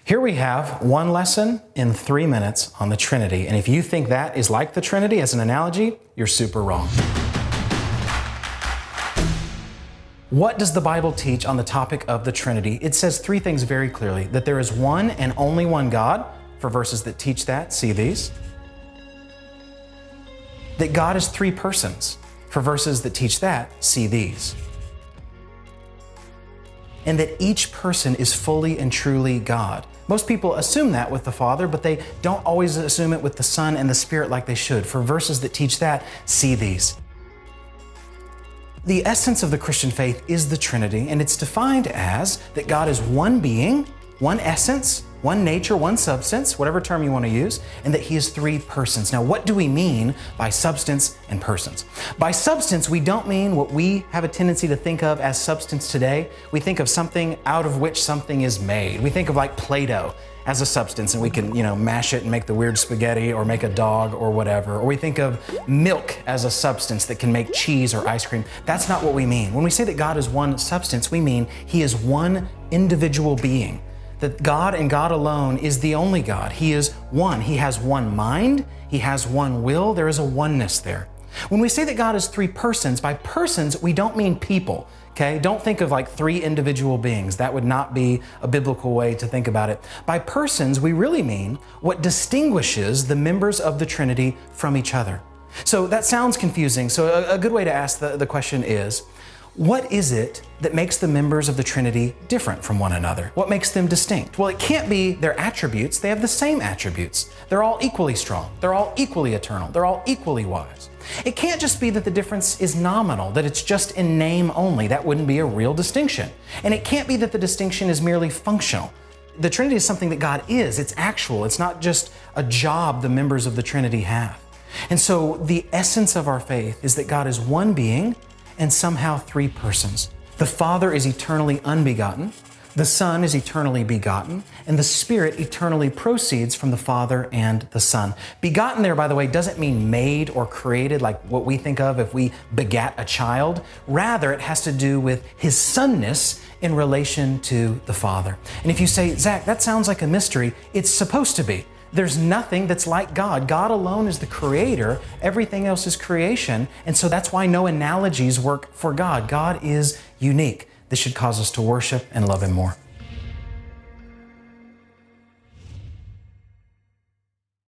Here we have one lesson in 3 minutes on the Trinity. And if you think that is like the Trinity as an analogy, you're super wrong. What does the Bible teach on the topic of the Trinity? It says 3 things very clearly: that there is one and only one God, for verses that teach that, see these. That God is 3 persons, for verses that teach that, see these. And that each person is fully and truly God. Most people assume that with the Father, but they don't always assume it with the Son and the Spirit like they should. For verses that teach that, see these. The essence of the Christian faith is the Trinity, and it's defined as that God is one being, one essence, one nature, one substance, whatever term you want to use, and that He is 3 persons. Now, what do we mean by substance and persons? By substance, we don't mean what we have a tendency to think of as substance today. We think of something out of which something is made. We think of like Play-Doh as a substance, and we can, mash it and make the weird spaghetti or make a dog or whatever. Or we think of milk as a substance that can make cheese or ice cream. That's not what we mean. When we say that God is one substance, we mean He is one individual being. That God and God alone is the only God. He is one. He has one mind. He has one will. There is a oneness there. When we say that God is 3 persons, by persons, we don't mean people, okay? Don't think of like 3 individual beings. That would not be a biblical way to think about it. By persons, we really mean what distinguishes the members of the Trinity from each other. So that sounds confusing. So a good way to ask the question is, what is it that makes the members of the Trinity different from one another? What makes them distinct? Well, it can't be their attributes. They have the same attributes. They're all equally strong. They're all equally eternal. They're all equally wise. It can't just be that the difference is nominal, that it's just in name only. That wouldn't be a real distinction. And it can't be that the distinction is merely functional. The Trinity is something that God is. It's actual. It's not just a job the members of the Trinity have. And so the essence of our faith is that God is one being and somehow 3 persons. The Father is eternally unbegotten, the Son is eternally begotten, and the Spirit eternally proceeds from the Father and the Son. Begotten there, by the way, doesn't mean made or created like what we think of if we begat a child. Rather, it has to do with His sonness in relation to the Father. And if you say, Zach, that sounds like a mystery, it's supposed to be. There's nothing that's like God. God alone is the creator. Everything else is creation. And so that's why no analogies work for God. God is unique. This should cause us to worship and love Him more.